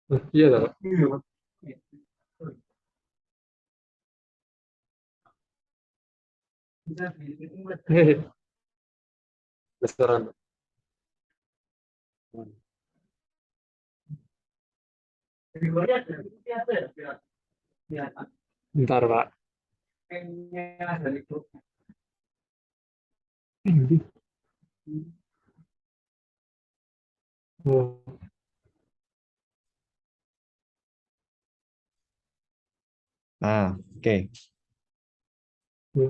Iya toh. Hehehe, restoran. Bentar, Pak. Oh, Nah, oke. iya.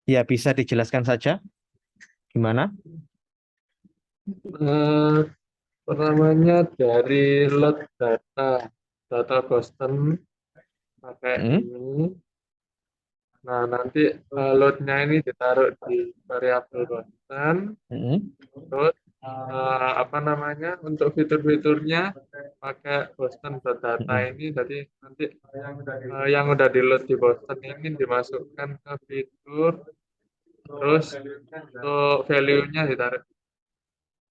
Ya, bisa dijelaskan saja gimana? Eh, Pertamanya dari load data Boston pakai Mm, ini. Nah, nanti load-nya ini ditaruh di variabel Boston. mm, Terus apa namanya untuk fitur-fiturnya pakai Boston.data mm, ini. Jadi nanti yang udah di load di Boston ini dimasukkan ke fitur. Terus untuk value-nya ditaruh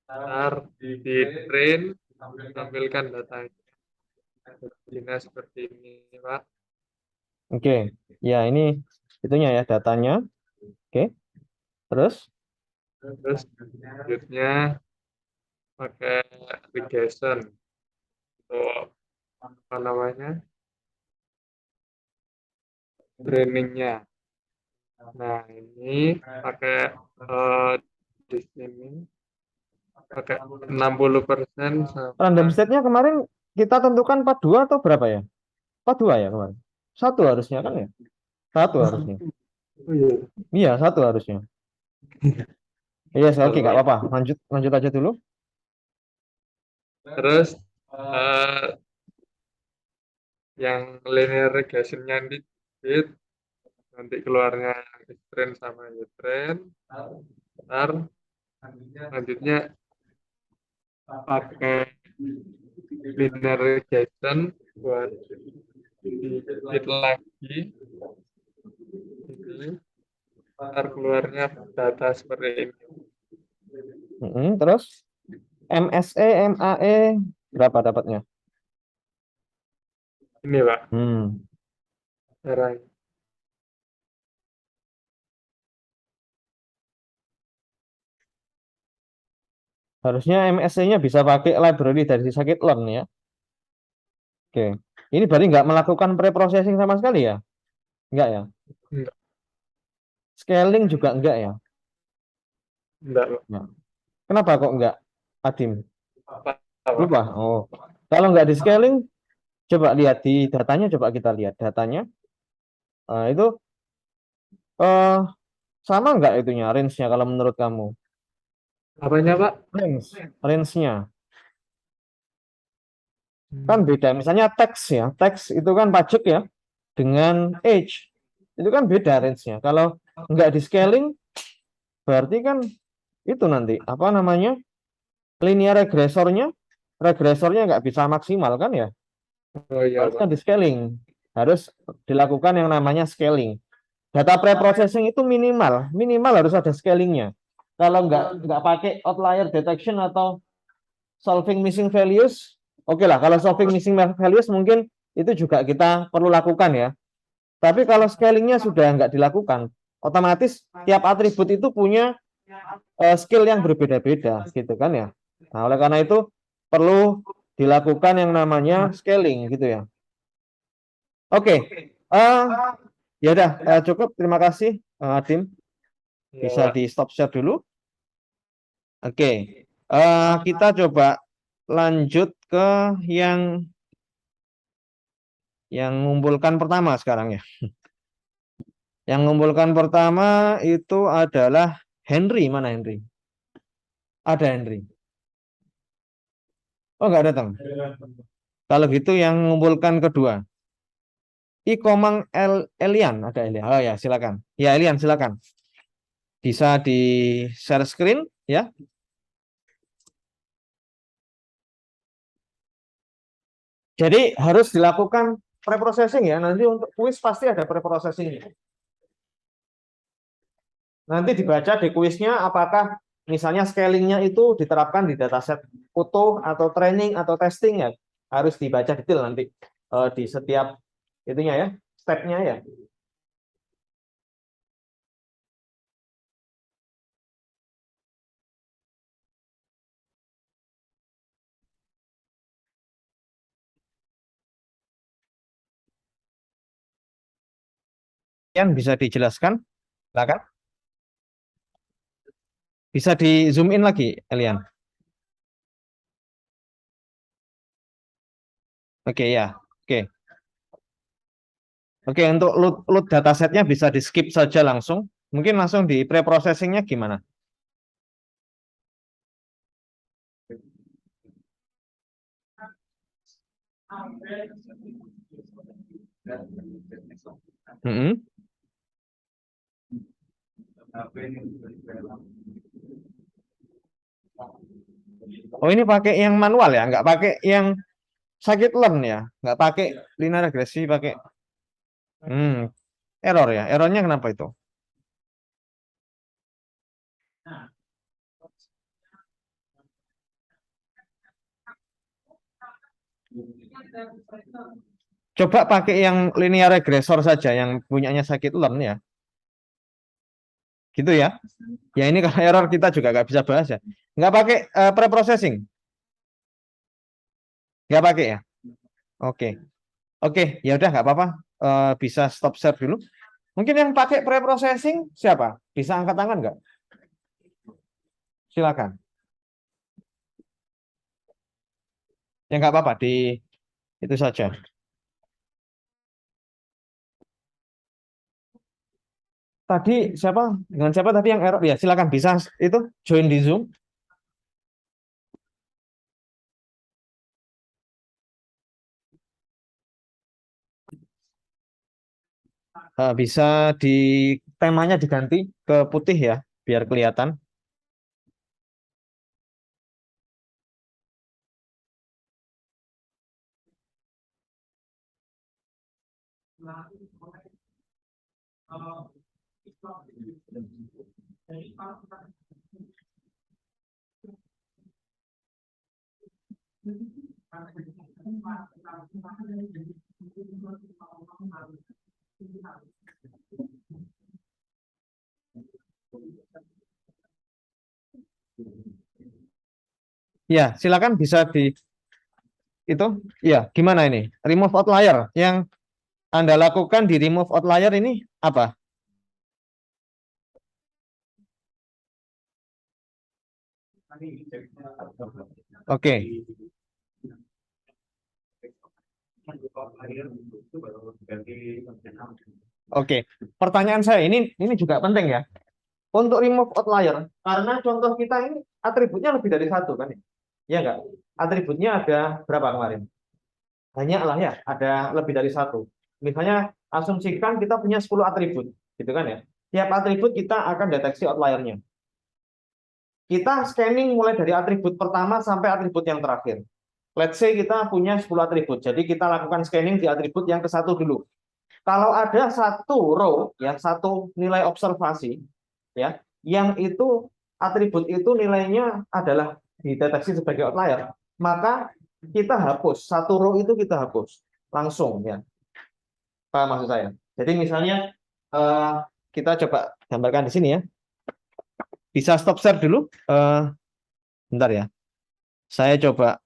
ntar di train tampilkan datanya. Jadinya seperti ini, Pak. Oke. Ya, ini itunya ya datanya. Oke. Terus? Terus selanjutnya pakai regression untuk apa namanya trainingnya. Nah ini pakai eh, di sini pakai 60% sama Random state-nya kemarin kita tentukan 42 atau berapa ya? 42 ya kemarin. Satu harusnya kan ya? Satu harusnya. oh iya. Iya, satu harusnya. Iya, oke, Bentar, nggak Pak. apa-apa. Lanjut, lanjut aja dulu. Terus eh, yang linear regression-nya di bit nanti keluarnya train sama train. Ntar selanjutnya pakai linear regression buat dikit lagi ini ntar keluarnya data seperti ini. Terus MSE, MAE berapa dapatnya? Ini Pak Hmm. caranya. Harusnya MSE-nya bisa pakai library dari scikit-learn ya. Oke. Ini berarti nggak melakukan pre-processing sama sekali ya? Enggak ya? Enggak, Scaling juga enggak ya? enggak Pak. Nah. Kenapa kok enggak, Adim? Apa, Pak? Lupa. Oh. Kalau nggak di scaling, coba lihat di datanya, coba kita lihat datanya. Itu eh sama nggak itunya range-nya kalau menurut kamu? Apanya Pak? Range-nya kan Hmm. beda. Misalnya teks ya, teks itu kan pajak ya dengan age itu kan beda range-nya. Kalau nggak di scaling berarti kan itu nanti apa namanya linear regresornya nggak bisa maksimal kan ya. Oh iya Harusnya Pak. di scaling, harus dilakukan yang namanya scaling. Data pre-processing itu minimal minimal harus ada scalingnya. Kalau nggak pakai outlier detection atau solving missing values, oke lah. Kalau solving missing values mungkin itu juga kita perlu lakukan ya. Tapi kalau scalingnya sudah nggak dilakukan, otomatis tiap atribut itu punya skill yang berbeda-beda, gitu kan ya. Nah, oleh karena itu perlu dilakukan yang namanya scaling, gitu ya. Oke, eh, ya udah cukup. Terima kasih, Adim. Iya Bisa Pak. di stop share dulu. Oke, kita coba lanjut ke yang mengumpulkan pertama sekarang ya. Yang mengumpulkan pertama itu adalah Henry. Mana Henry? Ada Henry. Oh, nggak datang. Kalau gitu yang mengumpulkan kedua. Ikomang Elian. Ada Elian. Oh ya, silakan. Ya, Elian, silakan. Bisa di share screen ya. Jadi harus dilakukan preprocessing ya. Nanti untuk kuis pasti ada preprocessing. Nanti dibaca di kuisnya apakah misalnya scalingnya itu diterapkan di dataset foto atau training atau testing ya, harus dibaca detail nanti di setiap itunya ya, stepnya ya. Yang bisa dijelaskan, silakan. Bisa di zoom in lagi, Elian. Oke ya, oke. Oke, untuk load datasetnya bisa di skip saja langsung. Mungkin langsung di pre-processingnya gimana? Mm-mm. Oh, ini pakai yang manual ya, nggak pakai yang scikit-learn ya, nggak pakai linear regresi, pakai error ya. Errornya kenapa itu? Coba pakai yang linear regressor saja, yang punyanya scikit-learn ya. Gitu ya. Ya ini kalau error kita juga nggak bisa bahas ya. Nggak pakai pre-processing. Nggak pakai ya. Oke. Oke, ya udah nggak apa-apa. Bisa stop share dulu. Mungkin yang pakai pre-processing siapa? Bisa angkat tangan nggak? Silakan. Ya nggak apa-apa, di itu saja. Tadi siapa? Dengan siapa tadi yang error? Ya silakan bisa itu join di Zoom. Bisa di temanya diganti ke putih ya, biar kelihatan. Ya, silakan bisa di itu. Ya, gimana ini? Remove outlier. Yang Anda lakukan di remove outlier ini apa? Oke. Oke. Pertanyaan saya ini juga penting ya. Untuk remove outlier, karena contoh kita ini atributnya lebih dari satu kan ya? Iya nggak? Atributnya ada berapa kemarin? Banyak lah ya, ada lebih dari satu. Misalnya asumsikan kita punya 10 atribut, gitu kan ya. Tiap atribut kita akan deteksi outliernya. Kita scanning mulai dari atribut pertama sampai atribut yang terakhir. Let's say kita punya 10 atribut, jadi kita lakukan scanning di atribut yang ke satu dulu. Kalau ada satu row, ya satu nilai observasi, ya, yang itu atribut itu nilainya adalah dideteksi sebagai outlier, maka kita hapus satu row itu, kita hapus langsung ya. Apa maksud saya? Jadi misalnya eh, kita coba gambarkan di sini ya. Bisa stop share dulu. Bentar ya. Saya coba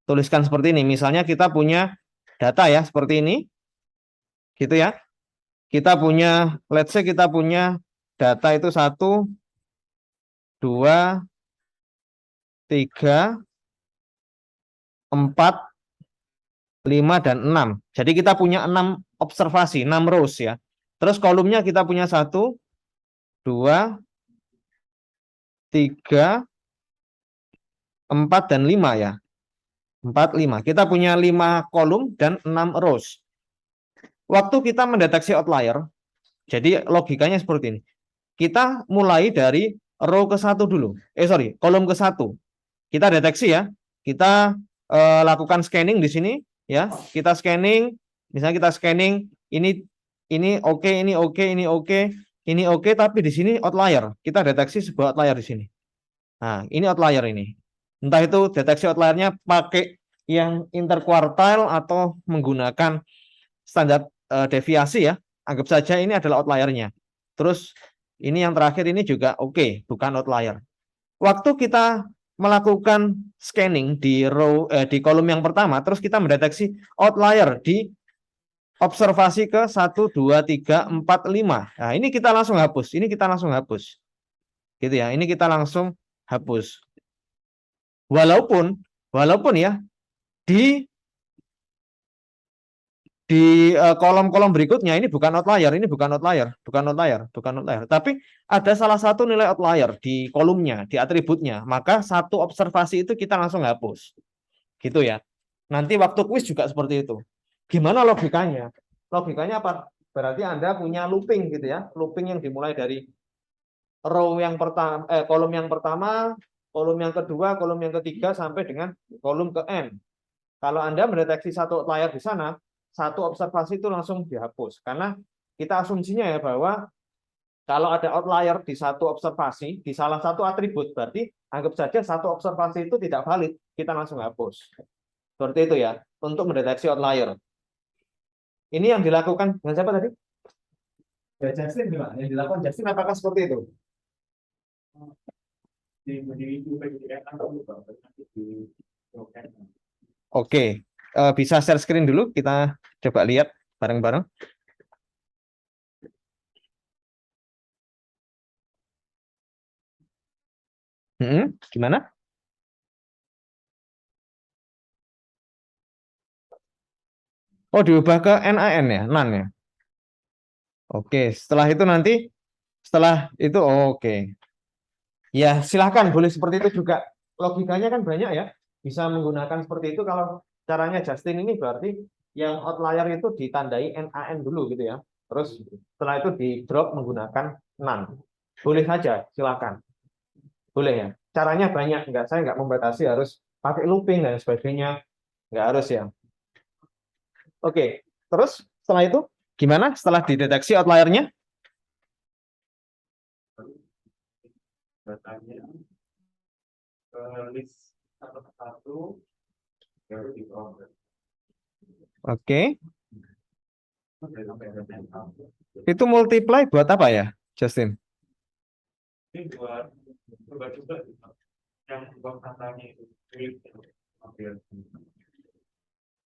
tuliskan seperti ini. Misalnya kita punya data ya seperti ini, gitu ya. Kita punya, let's say kita punya data itu 1, 2, 3, 4, 5, dan 6. Jadi kita punya 6 observasi, 6 rows ya. Terus kolomnya kita punya 1, 2, 3, 4, dan 5 ya. 4, 5. Kita punya 5 kolom dan 6 rows. Waktu kita mendeteksi outlier, jadi logikanya seperti ini. Kita mulai dari row ke satu dulu. Kolom ke satu. Kita deteksi ya. Kita lakukan scanning di sini ya. Kita scanning, misalnya kita scanning ini oke, ini oke, ini oke. ini oke, tapi di sini outlier. Kita deteksi sebuah outlier di sini. Nah, ini outlier ini. Entah itu deteksi outliernya pakai yang interkuartil atau menggunakan standar deviasi ya. Anggap saja ini adalah outliernya. Terus ini yang terakhir ini juga oke, bukan outlier. Waktu kita melakukan scanning di di kolom yang pertama, terus kita mendeteksi outlier di observasi ke 1, 2, 3, 4, 5. Nah, ini kita langsung hapus. Ini kita langsung hapus. Gitu ya. Ini kita langsung hapus. Walaupun ya di kolom-kolom berikutnya ini bukan outlier, tapi ada salah satu nilai outlier di kolomnya, di atributnya, maka satu observasi itu kita langsung hapus. Gitu ya. Nanti waktu kuis juga seperti itu. Gimana logikanya? Logikanya apa? Berarti Anda punya looping gitu ya, looping yang dimulai dari row yang pertama, kolom yang pertama, kolom yang kedua, kolom yang ketiga sampai dengan kolom ke n. Kalau Anda mendeteksi satu outlier di sana, satu observasi itu langsung dihapus. Karena kita asumsinya ya bahwa kalau ada outlier di satu observasi, di salah satu atribut, berarti anggap saja satu observasi itu tidak valid, kita langsung hapus. Seperti itu ya, untuk mendeteksi outlier. Ini yang dilakukan dengan siapa tadi? Ya, Justin gimana? Yang dilakukan Justin apakah seperti itu? Oke, bisa share screen dulu, kita coba lihat bareng-bareng. Gimana? Oh, diubah ke NaN ya, NaN ya. Oke, setelah itu nanti, oke. Ya, silahkan, boleh seperti itu juga. Logikanya kan banyak ya, bisa menggunakan seperti itu. Kalau caranya Justin ini berarti yang outlier itu ditandai NaN dulu gitu ya. Terus setelah itu di drop menggunakan NaN. Boleh saja, silakan. Boleh ya. Caranya banyak, saya nggak membatasi harus pakai looping dan sebagainya. Nggak harus ya. Oke, terus setelah itu gimana setelah dideteksi outliernya? Oke. Itu multiply buat apa ya, Justin?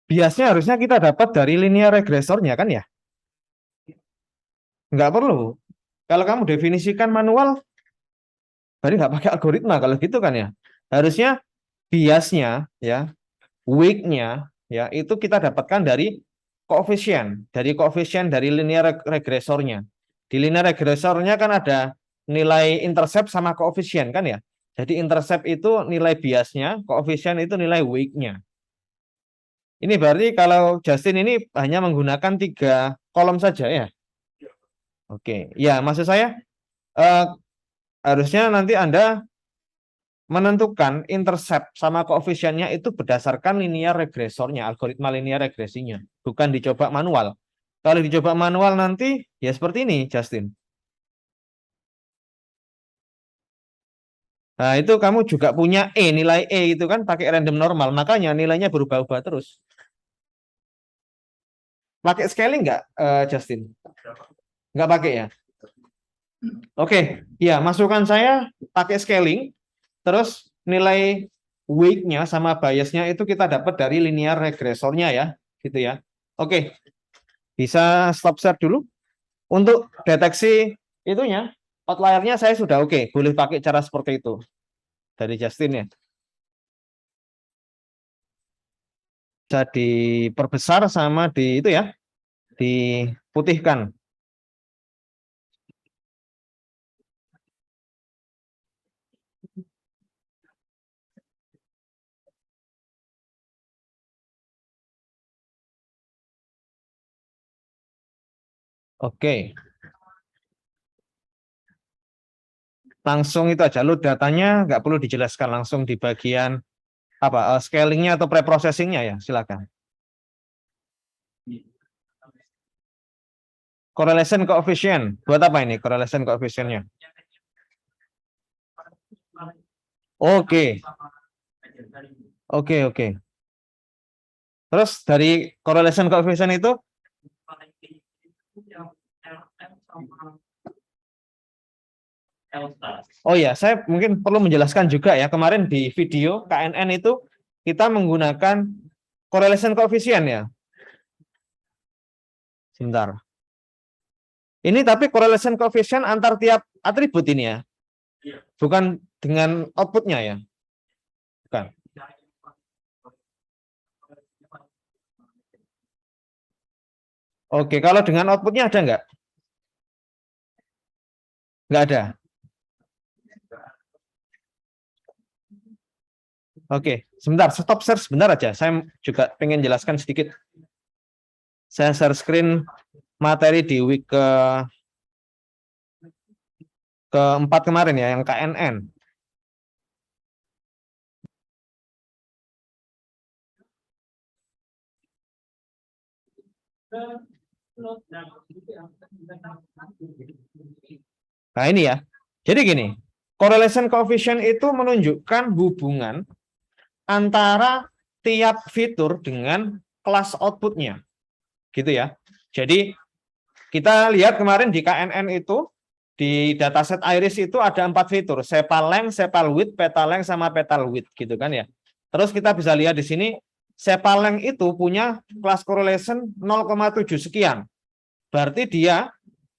Biasanya harusnya kita dapat dari linear regresornya kan ya? Nggak perlu. Kalau kamu definisikan manual, berarti nggak pakai algoritma kalau gitu kan ya. Harusnya biasnya ya, weak-nya ya, itu kita dapatkan dari koefisien dari linear regresornya. Di linear regresornya kan ada nilai intercept sama koefisien kan ya. Jadi intercept itu nilai biasnya, koefisien itu nilai weak-nya. Ini berarti kalau Justin ini hanya menggunakan 3 kolom saja ya. Oke, ya maksud saya harusnya nanti Anda menentukan intercept sama koefisiennya itu berdasarkan linear regresornya, algoritma linear regresinya, bukan dicoba manual. Kalau dicoba manual nanti ya seperti ini, Justin. Nah, itu kamu juga punya nilai itu kan pakai random normal, makanya nilainya berubah-ubah terus. Pakai scaling nggak, Justin? Nggak pakai ya? Oke, ya masukan saya pakai scaling, terus nilai weak-nya sama bias-nya itu kita dapat dari linear regresornya ya, gitu ya. Oke, bisa stop share dulu. Untuk deteksi itunya, outlier-nya saya sudah oke, boleh pakai cara seperti itu dari Justin ya. Bisa diperbesar sama di itu ya, diputihkan. Oke. Langsung itu aja, load datanya nggak perlu dijelaskan, langsung di bagian apa scalingnya atau preprocessingnya ya, silakan. Correlation coefficient. Buat apa ini correlation coefficient-nya? Oke. Oke. Terus dari correlation coefficient itu, oh ya, saya mungkin perlu menjelaskan juga ya, kemarin di video KNN itu kita menggunakan correlation coefficient ya. Sebentar. Ini tapi correlation coefficient antar tiap atribut ini ya. Bukan dengan outputnya ya. Bukan. Oke, kalau dengan outputnya ada nggak? Nggak ada. Oke, sebentar, stop share sebentar aja. Saya juga pengen jelaskan sedikit. Saya share screen materi di week keempat kemarin ya, yang KNN. Nah ini ya, jadi gini, correlation coefficient itu menunjukkan hubungan antara tiap fitur dengan kelas outputnya, gitu ya. Jadi kita lihat kemarin di KNN itu, di dataset Iris itu ada 4 fitur, sepal length, sepal width, petal length, sama petal width, gitu kan ya. Terus kita bisa lihat di sini, sepal length itu punya kelas correlation 0,7 sekian. Berarti dia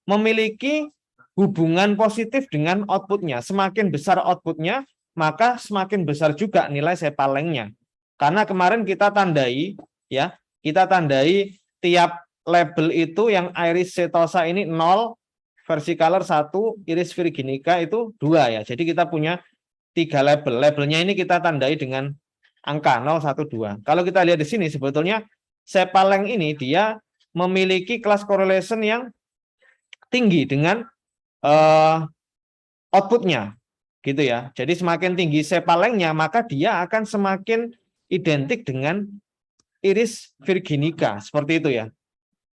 memiliki hubungan positif dengan outputnya. Semakin besar outputnya, maka semakin besar juga nilai sepal length-nya. Karena kemarin kita tandai, ya, kita tandai tiap label itu yang iris setosa ini 0, versicolor 1, iris virginica itu 2 ya. Jadi kita punya 3 label. Labelnya ini kita tandai dengan angka 0, 1, 2. Kalau kita lihat di sini sebetulnya sepal length ini dia memiliki kelas correlation yang tinggi dengan outputnya, gitu ya. Jadi semakin tinggi sepal length-nya, maka dia akan semakin identik dengan iris virginica, seperti itu ya.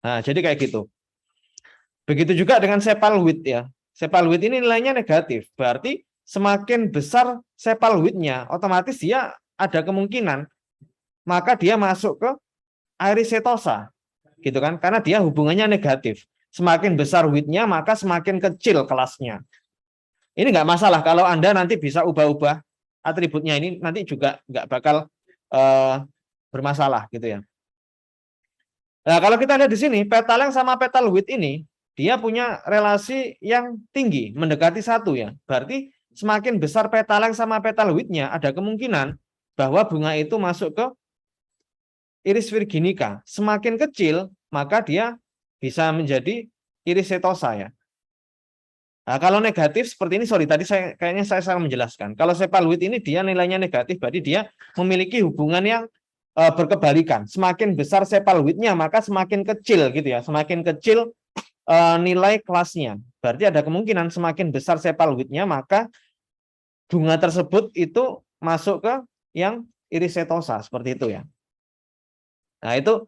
Nah, jadi kayak gitu. Begitu juga dengan sepal width ya. Sepal width ini nilainya negatif, berarti semakin besar sepal width-nya, otomatis dia ada kemungkinan maka dia masuk ke iris setosa, gitu kan? Karena dia hubungannya negatif. Semakin besar width-nya, maka semakin kecil kelasnya. Ini nggak masalah kalau Anda nanti bisa ubah-ubah atributnya, ini nanti juga nggak bakal bermasalah gitu ya. Nah, kalau kita lihat di sini, petal length sama petal width ini, dia punya relasi yang tinggi, mendekati 1 ya. Berarti semakin besar petal length sama petal width-nya, ada kemungkinan bahwa bunga itu masuk ke iris virginica. Semakin kecil, maka dia bisa menjadi iris setosa ya. Nah, kalau negatif seperti ini, sorry tadi kayaknya saya salah menjelaskan. Kalau sepal width ini dia nilainya negatif, berarti dia memiliki hubungan yang berkebalikan. Semakin besar sepal width-nya, maka semakin kecil gitu ya. Semakin kecil nilai kelasnya. Berarti ada kemungkinan semakin besar sepal width-nya, maka bunga tersebut itu masuk ke yang iris setosa, seperti itu ya. Nah, itu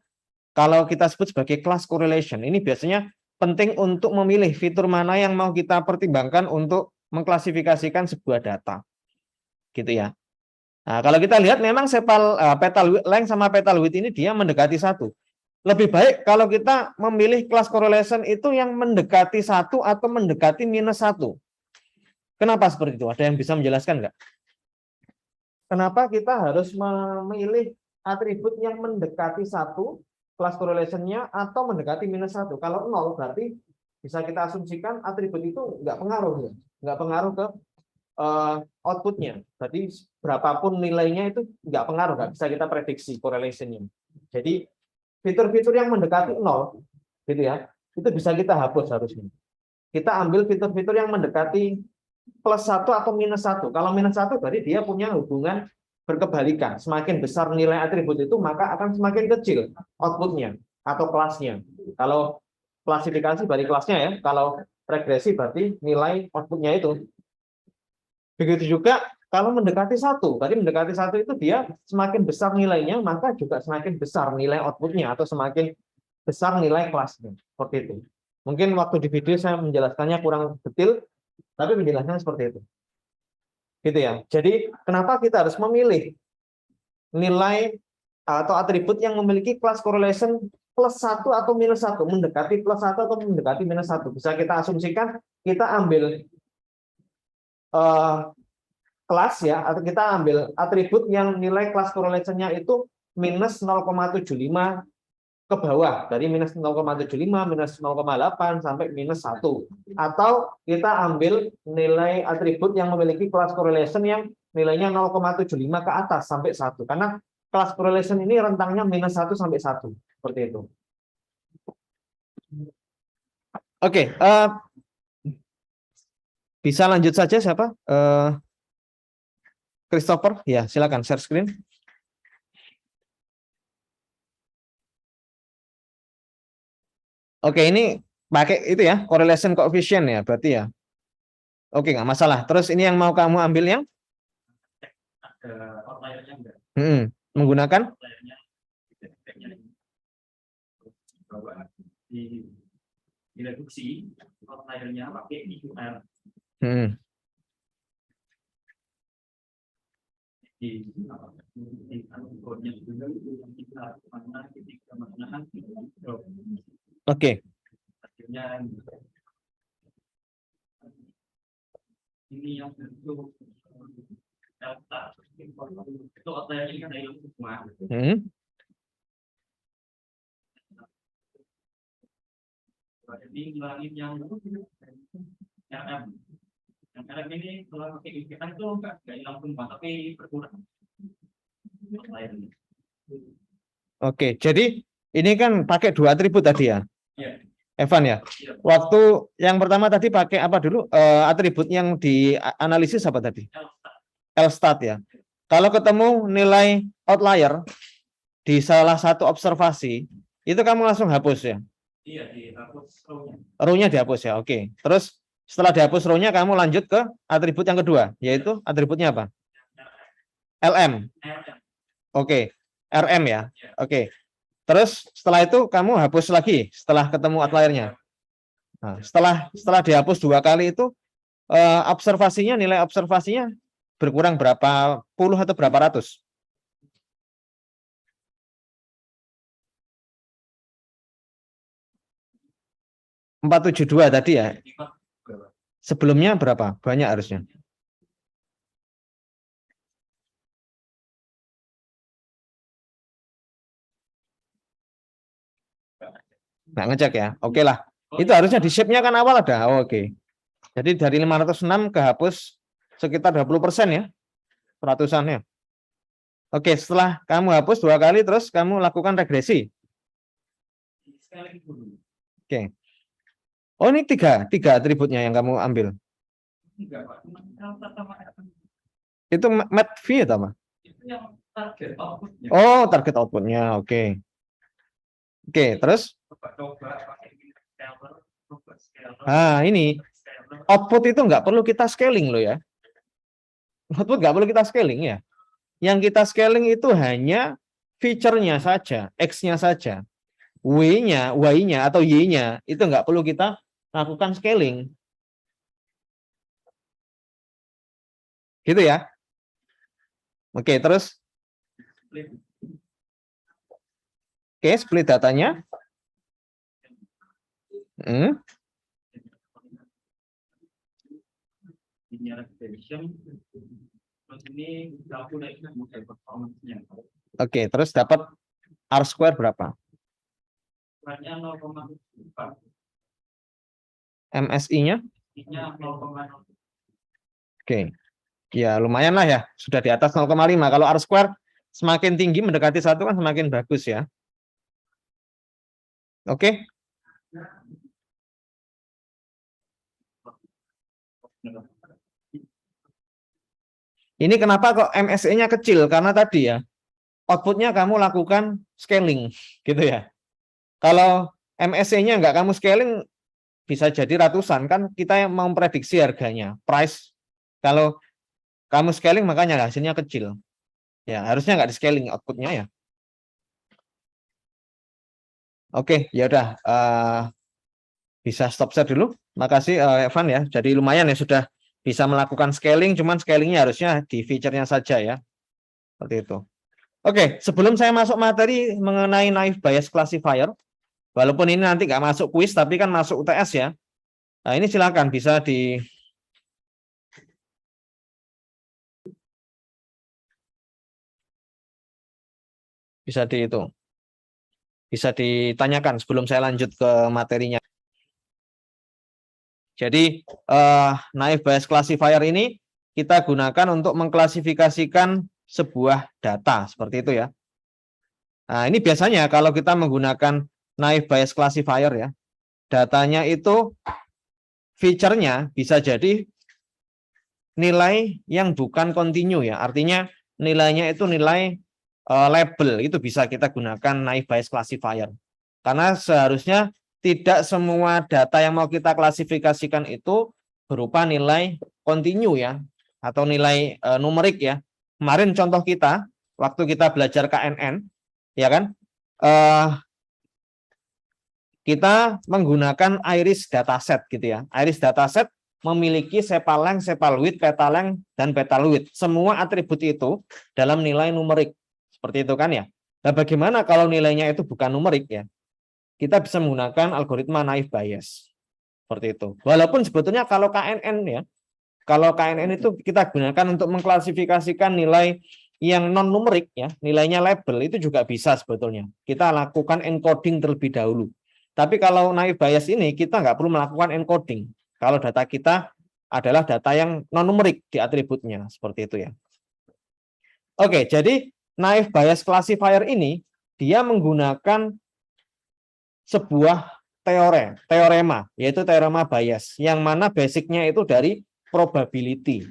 kalau kita sebut sebagai class correlation. Ini biasanya penting untuk memilih fitur mana yang mau kita pertimbangkan untuk mengklasifikasikan sebuah data. Gitu ya. Nah, kalau kita lihat memang petal length sama petal width ini dia mendekati 1. Lebih baik kalau kita memilih class correlation itu yang mendekati 1 atau mendekati -1. Kenapa seperti itu? Ada yang bisa menjelaskan nggak? Kenapa kita harus memilih atribut yang mendekati 1 kelas correlation-nya atau mendekati -1? Kalau 0 berarti bisa kita asumsikan atribut itu nggak pengaruh ya. Nggak pengaruh ke outputnya. Berarti berapapun nilainya itu nggak pengaruh, nggak bisa kita prediksi correlation-nya. Jadi fitur-fitur yang mendekati 0 gitu ya, itu bisa kita hapus harusnya. Kita ambil fitur-fitur yang mendekati +1 atau -1. Kalau -1 berarti dia punya hubungan berkebalikan. Semakin besar nilai atribut itu, maka akan semakin kecil outputnya atau kelasnya. Kalau klasifikasi berarti kelasnya ya. Kalau regresi berarti nilai outputnya itu. Begitu juga kalau mendekati 1. Berarti mendekati 1 itu dia semakin besar nilainya, maka juga semakin besar nilai outputnya atau semakin besar nilai kelasnya. Seperti itu. Mungkin waktu di video saya menjelaskannya kurang detail, tapi penjelasannya seperti itu. Gitu ya. Jadi kenapa kita harus memilih nilai atau atribut yang memiliki class correlation +1 atau -1, mendekati +1 atau mendekati -1. Bisa kita asumsikan kita ambil kelas ya, atau kita ambil atribut yang nilai class correlation-nya itu -0,75 ke bawah, dari -0,75, -0,8 sampai -1. Atau kita ambil nilai atribut yang memiliki class correlation yang nilainya 0,75 ke atas sampai 1. Karena class correlation ini rentangnya -1 sampai 1. Seperti itu. Oke, bisa lanjut saja siapa? Christopher, ya silakan share screen. Oke, ini pakai itu ya, correlation coefficient ya, berarti ya. Oke, nggak masalah. Terus ini yang mau kamu ambil yang? Menggunakan? Direduksi, outliernya pakai IQR. Oke. Ini yang bentuk data itu outliernya kan dari semua. Jadi ngilangin yang RM. Yang RM ini kalau pakai IQR itu enggak hilang semua, tapi berkurang. Oke, jadi ini kan pakai 2 atribut tadi ya, Evan ya. Iya. Waktu yang pertama tadi pakai apa dulu? Atribut yang dianalisis apa tadi? L-stat ya. Kalau ketemu nilai outlier di salah satu observasi, itu kamu langsung hapus ya? Iya, dihapus row-nya. Row-nya dihapus ya, oke. Terus setelah dihapus row-nya, kamu lanjut ke atribut yang kedua, yaitu atributnya apa? LM. Oke, RM ya. Oke. Terus setelah itu kamu hapus lagi setelah ketemu outliernya. Nah, setelah dihapus 2 kali itu observasinya, nilai observasinya berkurang berapa puluh atau berapa ratus? .472 tadi ya. Sebelumnya berapa? Banyak harusnya. Nggak ngecek ya. Oke lah. Itu harusnya di shape-nya kan awal ada. Oke. Jadi dari 506 kehapus sekitar 20% ya. Ratusannya. Oke, setelah kamu hapus 2 kali terus kamu lakukan regresi. Oke. Oh, ini tiga atributnya yang kamu ambil. Itu mat V atau apa? Oh, target outputnya. Oke. Oke, terus? Nah, ini output itu nggak perlu kita scaling loh ya. Output nggak perlu kita scaling ya. Yang kita scaling itu hanya feature-nya saja, X-nya saja. Y-nya atau Y-nya itu nggak perlu kita lakukan scaling. Gitu ya. Oke, terus? Oke, split datanya. Oke, terus dapat R² berapa? MSI-nya? Oke. Ya, lumayan lah ya. Sudah di atas 0,5. Kalau R² semakin tinggi mendekati 1 kan semakin bagus ya. Oke. Ini kenapa kok MSE-nya kecil? Karena tadi ya, outputnya kamu lakukan scaling, gitu ya. Kalau MSE-nya nggak kamu scaling, bisa jadi ratusan, kan kita yang mau memprediksi harganya, price. Kalau kamu scaling, makanya hasilnya kecil. Ya, harusnya nggak di scaling outputnya ya. Oke, ya udah. Bisa stop share dulu. Makasih Evan ya. Jadi lumayan ya sudah bisa melakukan scaling, cuman scalingnya harusnya di feature-nya saja ya. Seperti itu. Oke, sebelum saya masuk materi mengenai naive Bayes classifier, walaupun ini nanti nggak masuk kuis, tapi kan masuk UTS ya. Nah, ini silakan bisa bisa ditanyakan sebelum saya lanjut ke materinya. Jadi naive Bayes classifier ini kita gunakan untuk mengklasifikasikan sebuah data seperti itu ya. Nah, ini biasanya kalau kita menggunakan naive Bayes classifier ya, datanya itu feature-nya bisa jadi nilai yang bukan kontinu ya. Artinya nilainya itu nilai label, itu bisa kita gunakan naive Bayes classifier. Karena seharusnya tidak semua data yang mau kita klasifikasikan itu berupa nilai kontinu ya, atau nilai numerik ya. Kemarin contoh kita waktu kita belajar KNN ya kan, kita menggunakan iris dataset gitu ya. Iris dataset memiliki sepaleng, sepalwidth, petaleng, dan petalwidth. Semua atribut itu dalam nilai numerik seperti itu kan ya. Nah, bagaimana kalau nilainya itu bukan numerik ya? Kita bisa menggunakan algoritma naive Bayes seperti itu. Walaupun sebetulnya kalau KNN ya, kalau KNN itu kita gunakan untuk mengklasifikasikan nilai yang non numerik ya, nilainya label itu juga bisa sebetulnya. Kita lakukan encoding terlebih dahulu. Tapi kalau naive Bayes ini kita nggak perlu melakukan encoding. Kalau data kita adalah data yang non numerik di atributnya seperti itu ya. Oke, jadi naive Bayes classifier ini dia menggunakan sebuah teorema, yaitu teorema Bayes, yang mana basicnya itu dari probability.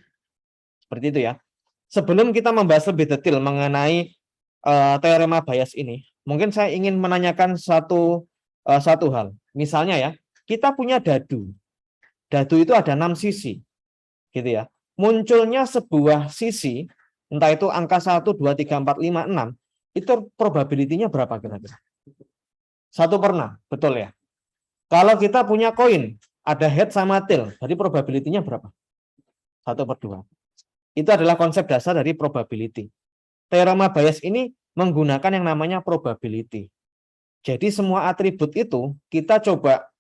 Seperti itu ya. Sebelum kita membahas lebih detail mengenai teorema Bayes ini, mungkin saya ingin menanyakan satu hal. Misalnya ya, kita punya dadu. Dadu itu ada 6 sisi. Gitu ya. Munculnya sebuah sisi, entah itu angka 1, 2, 3, 4, 5, 6, itu probability-nya berapa kira-kira? 1/6, betul ya. Kalau kita punya koin, ada head sama tail, jadi probability-nya berapa? 1/2. Itu adalah konsep dasar dari probability. Teorema Bayes ini menggunakan yang namanya probability. Jadi semua atribut itu kita coba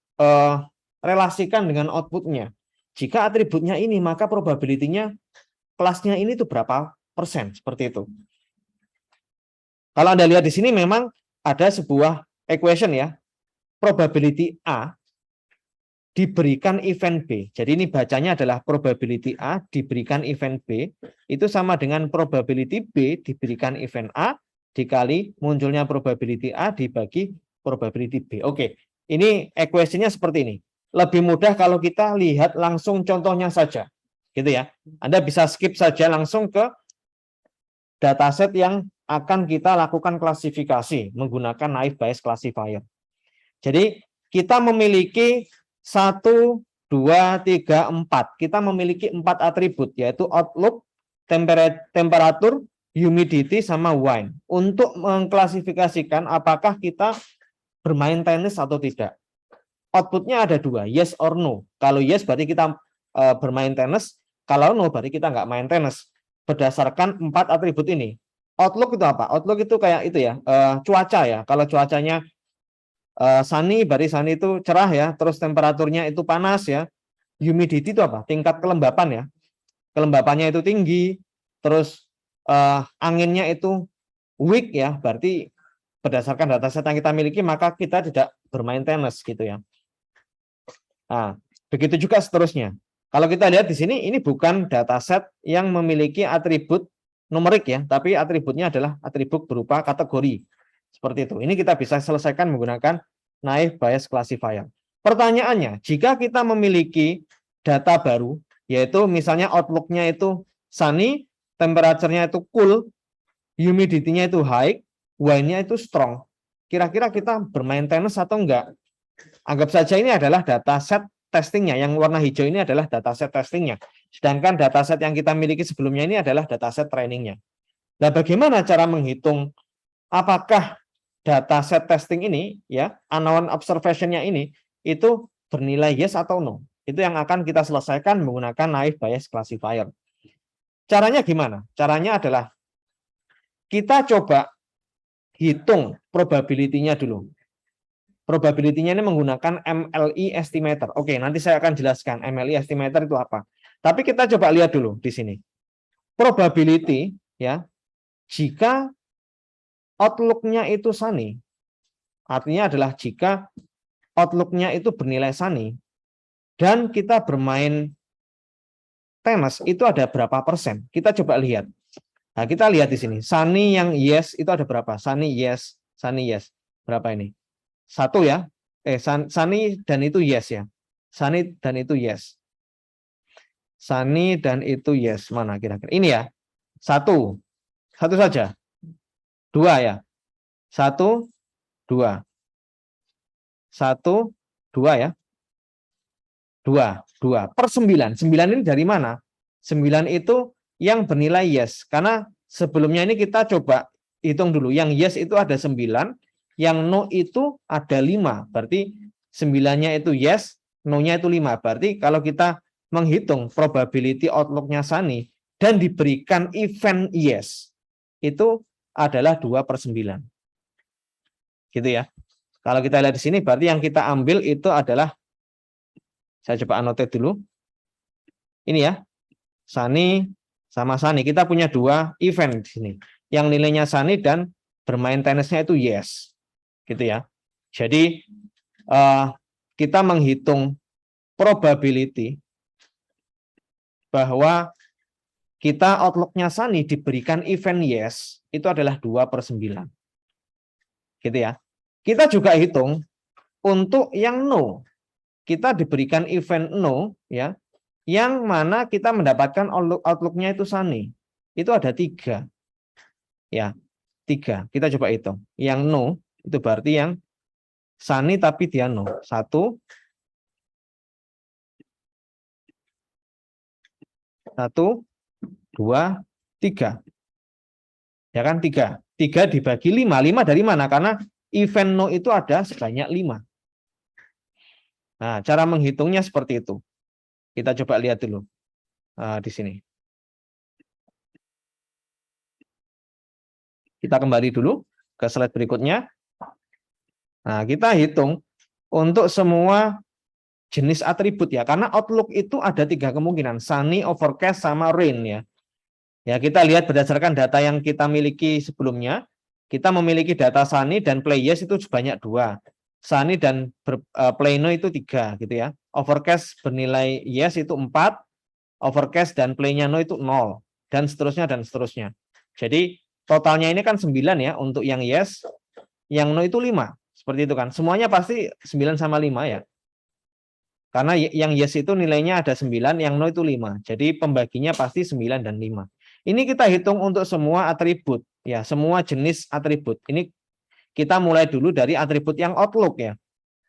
relasikan dengan outputnya. Jika atributnya ini, maka probability-nya kelasnya ini tuh berapa persen, seperti itu. Kalau Anda lihat di sini memang ada sebuah equation ya, probability A diberikan event B. Jadi ini bacanya adalah probability A diberikan event B, itu sama dengan probability B diberikan event A dikali munculnya probability A dibagi probability B. Oke, ini equation-nya seperti ini. Lebih mudah kalau kita lihat langsung contohnya saja. Gitu ya. Anda bisa skip saja langsung ke dataset yang akan kita lakukan klasifikasi menggunakan naive Bayes classifier. Jadi kita memiliki 1, 2, 3, 4. Kita memiliki 4 atribut, yaitu outlook, temperatur, humidity, sama wine. Untuk mengklasifikasikan apakah kita bermain tenis atau tidak. Outputnya ada 2, yes or no. Kalau yes berarti kita bermain tenis, kalau no berarti kita nggak main tenis. Berdasarkan 4 atribut ini. Outlook itu apa? Outlook itu kayak itu ya, cuaca ya. Kalau cuacanya sunny, berarti sunny itu cerah ya, terus temperaturnya itu panas ya. Humidity itu apa? Tingkat kelembapan ya. Kelembapannya itu tinggi, terus anginnya itu weak ya, berarti berdasarkan dataset yang kita miliki maka kita tidak bermain tenis gitu ya. Nah, begitu juga seterusnya. Kalau kita lihat di sini, ini bukan dataset yang memiliki atribut numerik ya, tapi atributnya adalah atribut berupa kategori. Seperti itu. Ini kita bisa selesaikan menggunakan naive Bayes classifier. Pertanyaannya, jika kita memiliki data baru, yaitu misalnya outlook-nya itu sunny, temperature-nya itu cool, humidity-nya itu high, wine-nya itu strong. Kira-kira kita bermain tenis atau enggak? Anggap saja ini adalah dataset testingnya. Yang warna hijau ini adalah dataset testingnya. Sedangkan dataset yang kita miliki sebelumnya ini adalah dataset trainingnya. Nah, bagaimana cara menghitung apakah dataset testing ini, ya, unknown observation-nya ini, itu bernilai yes atau no. Itu yang akan kita selesaikan menggunakan naive Bayes classifier. Caranya gimana? Caranya adalah kita coba hitung probability-nya dulu. Probability-nya ini menggunakan MLE estimator. Oke, nanti saya akan jelaskan MLE estimator itu apa. Tapi kita coba lihat dulu di sini. Probability ya, jika outlook-nya itu sunny, artinya adalah jika outlook-nya itu bernilai sunny dan kita bermain tenis itu ada berapa persen? Kita coba lihat. Nah, kita lihat di sini. Sunny yang yes itu ada berapa? Sunny yes, sunny yes. Berapa ini? 1 ya. Sunny dan itu yes ya. Sunny dan itu yes. Sunny dan itu yes. Mana kira-kira? Ini ya. 1. 1 saja. 2 ya. 1, 2. 1, 2 ya. 2 per 9. 9 ini dari mana? 9 itu yang bernilai yes. Karena sebelumnya ini kita coba hitung dulu. Yang yes itu ada 9. Yang no itu ada 5. Berarti 9-nya itu yes, no-nya itu 5. Berarti kalau kita menghitung probability outlook-nya sunny dan diberikan event yes, itu adalah 2/9. Gitu ya. Kalau kita lihat di sini, berarti yang kita ambil itu adalah, saya coba annotate dulu. Ini ya, sunny sama sunny. Kita punya 2 event di sini. Yang nilainya sunny dan bermain tenisnya itu yes. Gitu ya. Jadi kita menghitung probability bahwa kita outlook-nya sunny diberikan event yes, itu adalah 2/9. Gitu ya. Kita juga hitung untuk yang no. Kita diberikan event no ya, yang mana kita mendapatkan outlook-nya itu sunny. Itu ada 3. Ya, 3. Kita coba hitung. Yang no itu berarti yang sunny tapi dia no. 1, 1, 2, 3. Ya kan 3. 3 dibagi 5. 5 dari mana? Karena event no itu ada sebanyak 5. Nah, cara menghitungnya seperti itu. Kita coba lihat dulu di sini. Kita kembali dulu ke slide berikutnya. Nah, kita hitung untuk semua jenis atribut ya, karena outlook itu ada 3 kemungkinan, sunny, overcast, sama rain ya. Ya, kita lihat berdasarkan data yang kita miliki sebelumnya, kita memiliki data sunny dan play yes itu sebanyak 2. Sunny dan play no itu 3 gitu ya. Overcast bernilai yes itu 4, overcast dan play-nya no itu 0, dan seterusnya dan seterusnya. Jadi totalnya ini kan 9 ya untuk yang yes, yang no itu 5. Seperti itu kan. Semuanya pasti 9 sama 5 ya. Karena yang yes itu nilainya ada 9, yang no itu 5. Jadi pembaginya pasti 9 dan 5. Ini kita hitung untuk semua atribut ya, semua jenis atribut. Ini kita mulai dulu dari atribut yang outlook ya.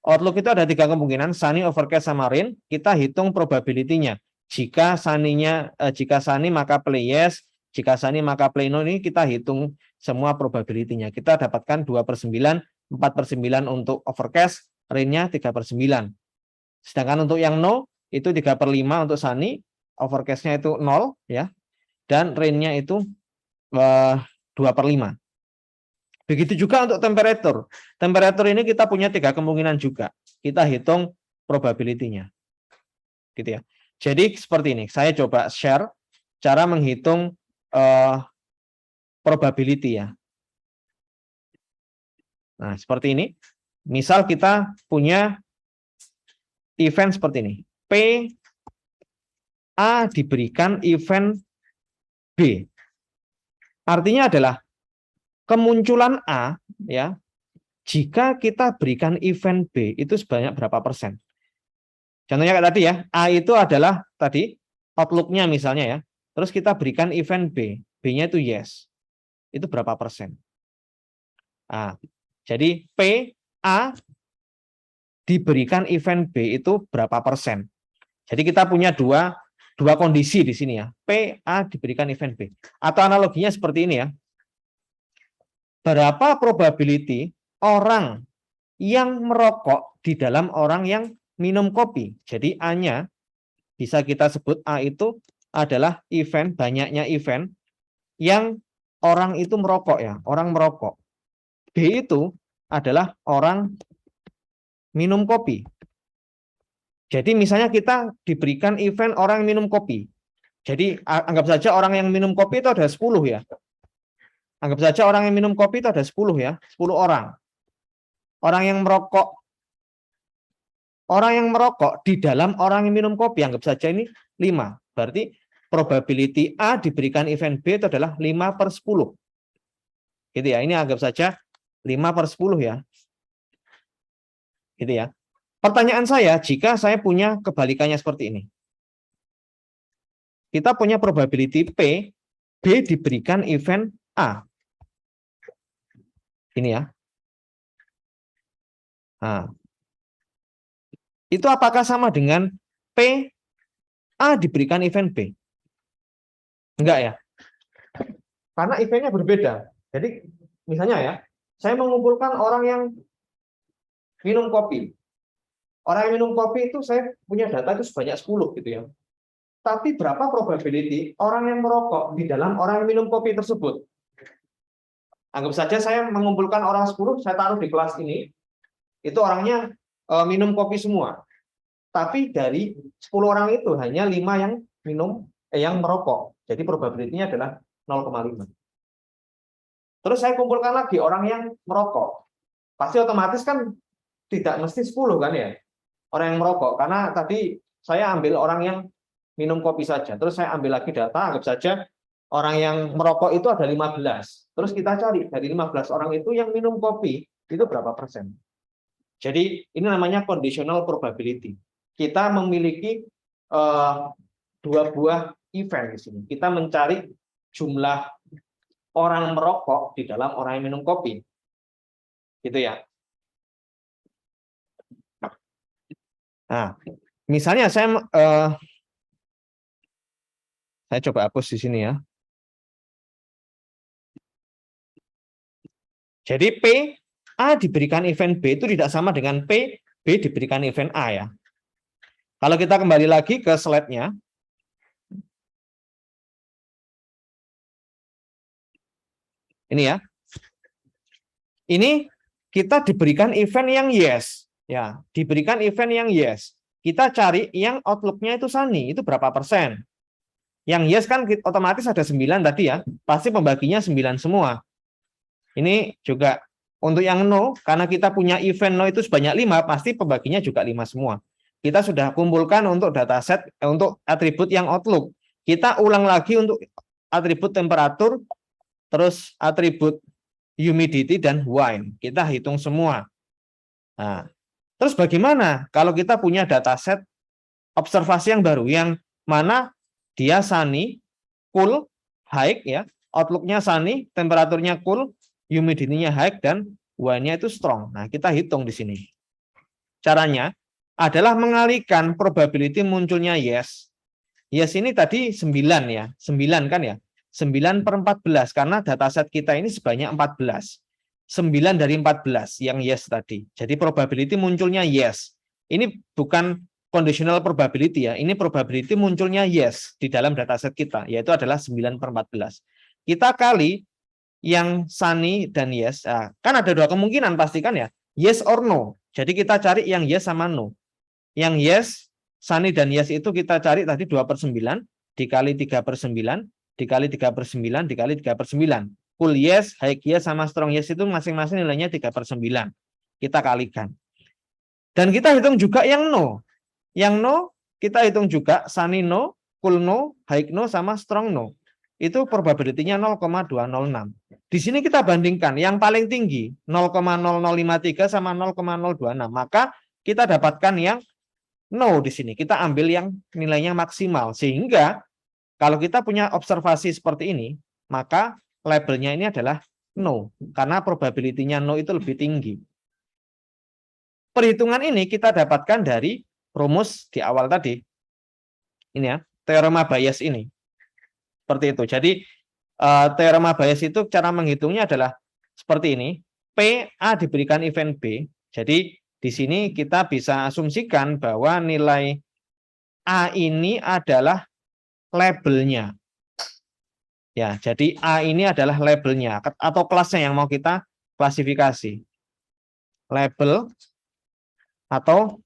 Outlook itu ada 3 kemungkinan, sunny, overcast, sama rain. Kita hitung probability-nya. Jika sunny maka play yes, jika sunny maka play no. Ini kita hitung semua probability-nya. Kita dapatkan 2/9, 4/9 untuk overcast, rain-nya 3/9. Sedangkan untuk yang no itu 3/5 untuk sunny, overcast-nya itu 0 ya, dan rain-nya itu 2/5. Begitu juga untuk temperatur. Temperatur ini kita punya 3 kemungkinan juga. Kita hitung probability-nya. Gitu ya. Jadi seperti ini. Saya coba share cara menghitung probability ya. Nah, seperti ini. Misal kita punya event seperti ini. P A diberikan event B. Artinya adalah kemunculan A ya, jika kita berikan event B itu sebanyak berapa persen. Contohnya kayak tadi ya, A itu adalah tadi outlook-nya misalnya ya. Terus kita berikan event B, B-nya itu yes. Itu berapa persen? Nah, jadi P A diberikan event B itu berapa persen? Jadi kita punya dua kondisi di sini ya. P A diberikan event B. Atau analoginya seperti ini ya. Berapa probability orang yang merokok di dalam orang yang minum kopi. Jadi A-nya bisa kita sebut A itu adalah event, banyaknya event yang orang itu merokok ya, orang merokok. B itu adalah orang minum kopi. Jadi misalnya kita diberikan event orang minum kopi. Jadi anggap saja orang yang minum kopi itu ada 10 ya. Anggap saja orang yang minum kopi itu ada 10 ya, 10 orang. Orang yang merokok di dalam orang yang minum kopi, anggap saja ini 5. Berarti probability A diberikan event B itu adalah 5/10. Gitu ya, ini anggap saja 5/10 ya. Gitu ya. Pertanyaan saya, jika saya punya kebalikannya seperti ini. Kita punya probability P, B diberikan event A. Ini ya. Nah, itu apakah sama dengan P, A diberikan event B? Enggak ya. Karena eventnya berbeda. Jadi misalnya ya, saya mengumpulkan orang yang minum kopi. Orang yang minum kopi itu saya punya data itu sebanyak 10 gitu ya. Tapi berapa probability orang yang merokok di dalam orang yang minum kopi tersebut? Anggap saja saya mengumpulkan orang 10, saya taruh di kelas ini, itu orangnya minum kopi semua. Tapi dari 10 orang itu hanya 5 yang yang merokok. Jadi probability-nya adalah 0,5. Terus saya kumpulkan lagi orang yang merokok. Pasti otomatis kan tidak mesti 10 kan ya, orang yang merokok. Karena tadi saya ambil orang yang minum kopi saja. Terus saya ambil lagi data, anggap saja orang yang merokok itu ada 15. Terus kita cari dari 15 orang itu yang minum kopi itu berapa persen. Jadi ini namanya conditional probability. Kita memiliki 2 buah event di sini. Kita mencari jumlah orang merokok di dalam orang yang minum kopi. Gitu ya. Nah, misalnya saya coba hapus di sini ya. Jadi P, A diberikan event B itu tidak sama dengan P, B diberikan event A ya. Kalau kita kembali lagi ke slide-nya. Ini ya. Ini kita diberikan event yang yes. Ya, diberikan event yang yes. Kita cari yang outlook-nya itu sunny, itu berapa persen? Yang yes kan otomatis ada 9 tadi ya. Pasti pembaginya 9 semua. Ini juga untuk yang no, karena kita punya event no itu sebanyak 5, pasti pembaginya juga 5 semua. Kita sudah kumpulkan untuk dataset, untuk atribut yang outlook. Kita ulang lagi untuk atribut temperatur, terus atribut humidity dan wine. Kita hitung semua. Nah, terus bagaimana kalau kita punya dataset observasi yang baru, yang mana dia sunny, cool, high ya, outlook-nya sunny, temperaturnya cool, humidity-nya high, dan wine-nya itu strong. Nah, kita hitung di sini. Caranya adalah mengalihkan probability munculnya yes. Yes ini tadi 9 ya, 9 kan ya. 9/14 karena dataset kita ini sebanyak 14. 9 dari 14 yang yes tadi. Jadi probability munculnya yes. Ini bukan conditional probability ya. Ini probability munculnya yes di dalam dataset kita, yaitu adalah 9/14. Kita kali yang sunny dan yes. Nah, kan ada 2 kemungkinan pastikan ya. Yes or no. Jadi kita cari yang yes sama no. Yang yes, sunny dan yes itu kita cari tadi 2/9 dikali 3/9 dikali 3/9 dikali 3/9. Cool yes, high yes sama strong yes itu masing-masing nilainya 3/9. Kita kalikan. Dan kita hitung juga yang no. Yang no kita hitung juga sunny no, cool no, high no sama strong no. Itu probability-nya 0,206. Di sini kita bandingkan yang paling tinggi 0,0053 sama 0,026. Maka kita dapatkan yang no di sini. Kita ambil yang nilainya maksimal. Sehingga kalau kita punya observasi seperti ini, maka labelnya ini adalah no. Karena probability-nya no itu lebih tinggi. Perhitungan ini kita dapatkan dari rumus di awal tadi. Ini ya, teorema Bayes ini. Seperti itu. Jadi teorema Bayes itu cara menghitungnya adalah seperti ini. P A diberikan event B. Jadi di sini kita bisa asumsikan bahwa nilai A ini adalah labelnya. Ya, jadi A ini adalah labelnya atau kelasnya yang mau kita klasifikasi. Label atau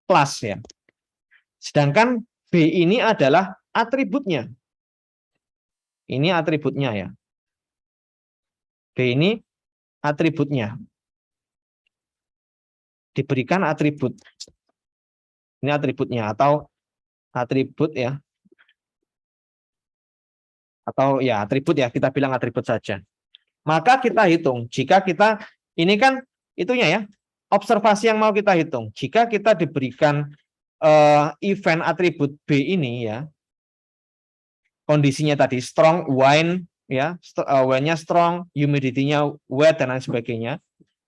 kelas ya. Sedangkan B ini adalah atributnya. Ini atributnya ya. B ini atributnya. Diberikan atribut. Ini atributnya atau atribut ya. Atau ya atribut ya, kita bilang atribut saja. Maka kita hitung, jika kita, ini kan itunya ya, observasi yang mau kita hitung. Jika kita diberikan event atribut B ini ya, kondisinya tadi strong, wine, ya, wine-nya strong, humidity-nya wet, dan lain sebagainya,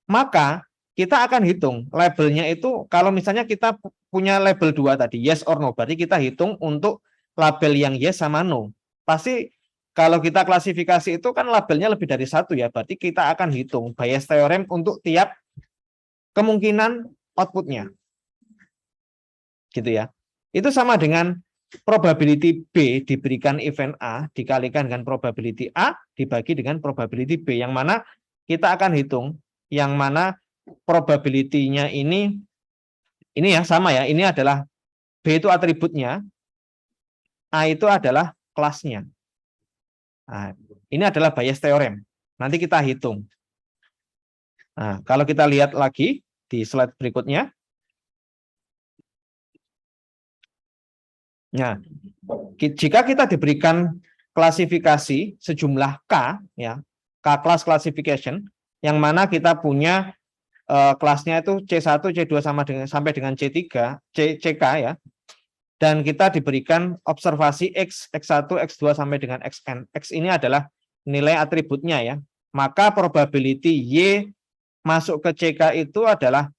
maka kita akan hitung labelnya itu, kalau misalnya kita punya label 2 tadi, yes or no, berarti kita hitung untuk label yang yes sama no. Pasti kalau kita klasifikasi itu kan labelnya lebih dari 1 ya, berarti kita akan hitung Bayes theorem untuk tiap kemungkinan outputnya. Gitu ya. Itu sama dengan probability B diberikan event A dikalikan dengan probability A dibagi dengan probability B, yang mana kita akan hitung yang mana probability-nya ini ya sama ya, ini adalah B itu atributnya, A itu adalah kelasnya. Nah, ini adalah Bayes theorem. Nanti kita hitung. Nah, kalau kita lihat lagi di slide berikutnya. Nah, jika kita diberikan klasifikasi sejumlah K, ya, K class classification, yang mana kita punya kelasnya itu C1, C2 sampai dengan C3, CK ya. Dan kita diberikan observasi X, X1, X2 sampai dengan Xn. X ini adalah nilai atributnya ya. Maka probability Y masuk ke CK itu adalah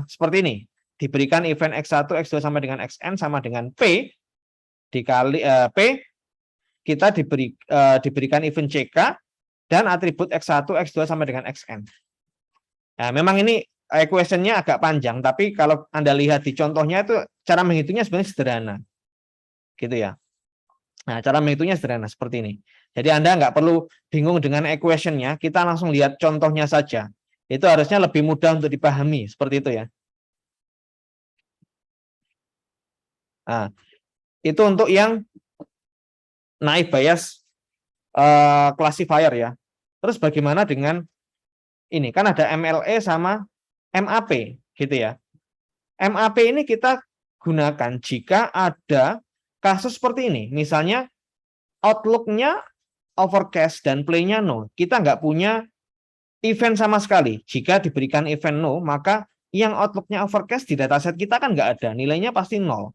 seperti ini. Diberikan event X1, X2 sampai dengan Xn sama dengan P dikali P, kita diberikan event CK dan atribut X1, X2 sampai dengan Xn. Nah, memang ini equation-nya agak panjang, tapi kalau Anda lihat di contohnya itu cara menghitungnya sebenarnya sederhana. Gitu ya. Nah, cara menghitungnya sederhana seperti ini. Jadi Anda nggak perlu bingung dengan equation-nya, kita langsung lihat contohnya saja. Itu harusnya lebih mudah untuk dipahami, seperti itu ya. Nah, itu untuk yang naive Bayes classifier ya. Terus bagaimana dengan ini? Kan ada MLE sama MAP gitu ya. MAP ini kita gunakan jika ada kasus seperti ini. Misalnya outlook-nya overcast dan play-nya no. Kita nggak punya event sama sekali. Jika diberikan event no, maka yang outlook-nya overcast di dataset kita kan nggak ada. Nilainya pasti 0.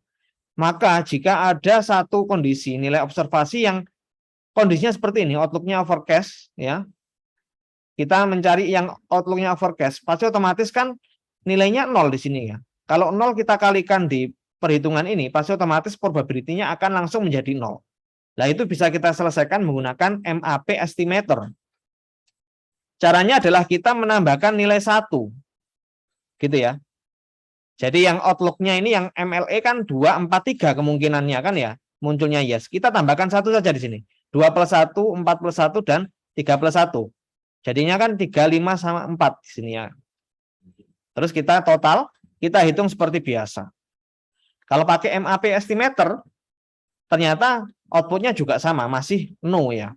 Maka jika ada satu kondisi nilai observasi yang kondisinya seperti ini, outlook-nya overcast ya. Kita mencari yang outlook-nya overcast, pasti otomatis kan nilainya 0 di sini ya. Kalau 0 kita kalikan di perhitungan ini, pasti otomatis probability-nya akan langsung menjadi 0. Nah, itu bisa kita selesaikan menggunakan MAP estimator. Caranya adalah kita menambahkan nilai 1. Gitu ya. Jadi yang outlook-nya ini yang MLE kan 2, 4, 3 kemungkinannya kan ya, munculnya yes. Kita tambahkan 1 saja di sini. 2 plus 1, 4 plus 1, dan 3 plus 1. Jadinya kan 3, 5, sama 4 di sini ya. Terus kita total, kita hitung seperti biasa. Kalau pakai MAP estimator, ternyata outputnya juga sama, masih no ya.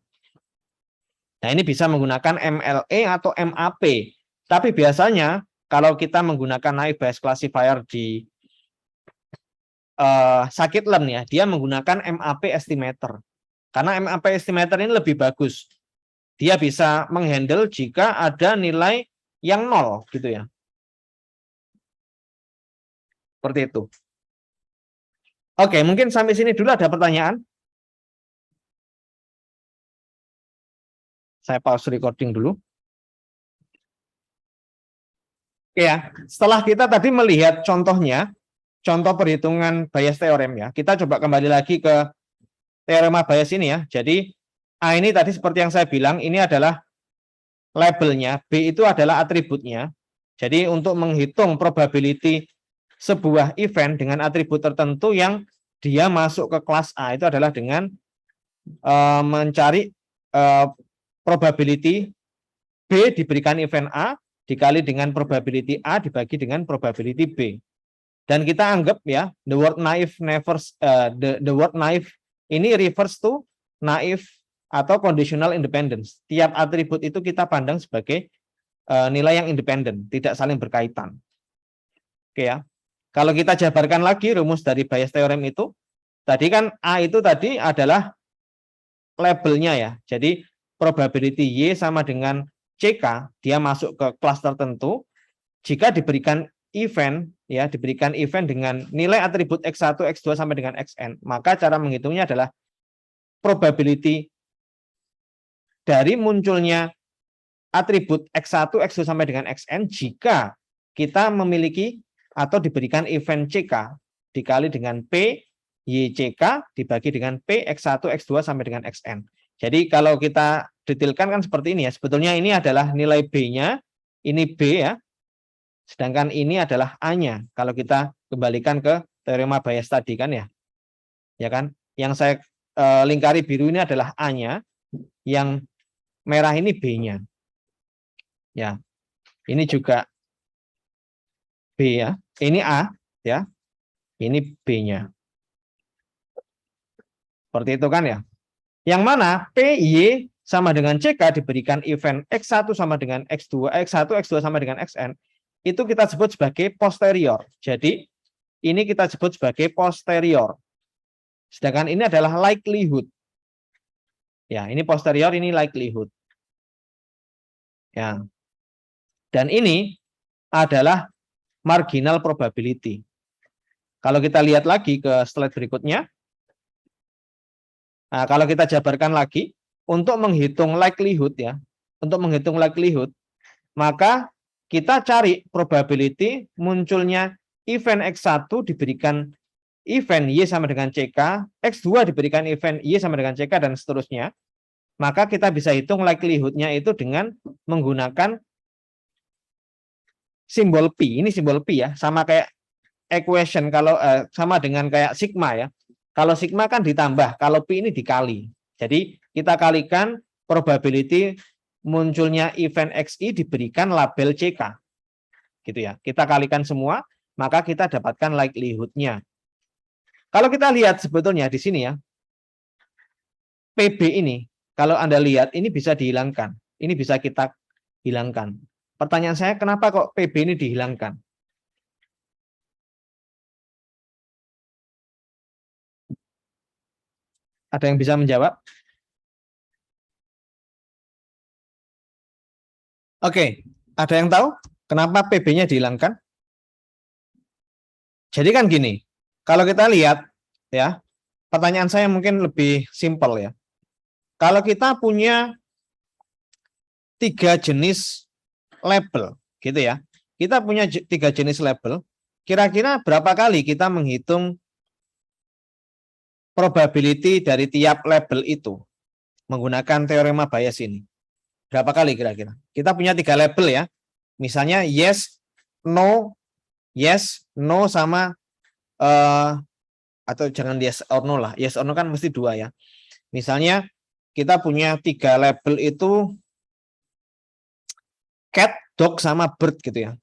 Nah, ini bisa menggunakan MLE atau MAP. Tapi biasanya kalau kita menggunakan naive Bayes classifier di scikit-learn ya, dia menggunakan MAP estimator. Karena MAP estimator ini lebih bagus. Dia bisa menghandle jika ada nilai yang 0 gitu ya. Seperti itu. Oke, mungkin sampai sini dulu. Ada pertanyaan? Saya pause recording dulu. Oke ya, setelah kita tadi melihat contohnya, contoh perhitungan Bayes theorem ya, kita coba kembali lagi ke teorema Bayes ini ya. Jadi A ini tadi seperti yang saya bilang, ini adalah labelnya, B itu adalah atributnya. Jadi untuk menghitung probability sebuah event dengan atribut tertentu yang dia masuk ke kelas A itu adalah dengan mencari probability B diberikan event A dikali dengan probability A dibagi dengan probability B. Dan kita anggap ya, the word naive ini refers to naive atau conditional independence. Tiap atribut itu kita pandang sebagai nilai yang independen, tidak saling berkaitan. Oke ya. Kalau kita jabarkan lagi rumus dari Bayes theorem itu, tadi kan A itu tadi adalah labelnya ya. Jadi probability Y sama dengan CK, dia masuk ke kelas tertentu. Jika diberikan event ya, diberikan event dengan nilai atribut X1, X2 sampai dengan Xn, maka cara menghitungnya adalah probability dari munculnya atribut X1, X2 sampai dengan Xn jika kita memiliki atau diberikan event CK dikali dengan P YCK dibagi dengan P X1, X2 sampai dengan Xn. Jadi kalau kita detailkan kan seperti ini ya. Sebetulnya ini adalah nilai B-nya, ini B ya. Sedangkan ini adalah A-nya. Kalau kita kembalikan ke teorema Bayes tadi kan ya. Ya kan? Yang saya lingkari biru ini adalah A-nya, yang merah ini B-nya. Ya. Ini juga B ya. Ini A ya. Ini B-nya. Seperti itu kan ya. Yang mana PY sama dengan CK diberikan event X1 sama dengan X2, X1, X2 sama dengan Xn, itu kita sebut sebagai posterior. Jadi ini kita sebut sebagai posterior. Sedangkan ini adalah likelihood. Ya, ini posterior, ini likelihood. Ya. Dan ini adalah marginal probability. Kalau kita lihat lagi ke slide berikutnya. Nah, kalau kita jabarkan lagi, untuk menghitung likelihood ya, untuk menghitung likelihood, maka kita cari probability munculnya event X1 diberikan event Y sama dengan CK, X2 diberikan event Y sama dengan CK, dan seterusnya. Maka kita bisa hitung likelihood-nya itu dengan menggunakan simbol P. Ini simbol P ya, sama kayak equation, kalau sama dengan kayak sigma ya. Kalau sigma kan ditambah, kalau P ini dikali. Jadi kita kalikan probability munculnya event XI diberikan label CK. Gitu ya. Kita kalikan semua, maka kita dapatkan likelihood-nya. Kalau kita lihat sebetulnya di sini ya, PB ini, kalau Anda lihat ini bisa dihilangkan. Ini bisa kita hilangkan. Pertanyaan saya, kenapa kok PB ini dihilangkan? Ada yang bisa menjawab? Oke, ada yang tahu kenapa PB-nya dihilangkan? Jadi kan gini, kalau kita lihat ya, pertanyaan saya mungkin lebih simpel ya. Kalau kita punya 3 jenis label, gitu ya. Kita punya 3 jenis label, kira-kira berapa kali kita menghitung probability dari tiap label itu menggunakan teorema Bayes ini? Berapa kali kira-kira? Kita punya 3 label ya. Misalnya yes, no sama atau jangan yes or no lah. Yes or no kan mesti 2 ya. Misalnya kita punya 3 label itu cat, dog sama bird gitu ya.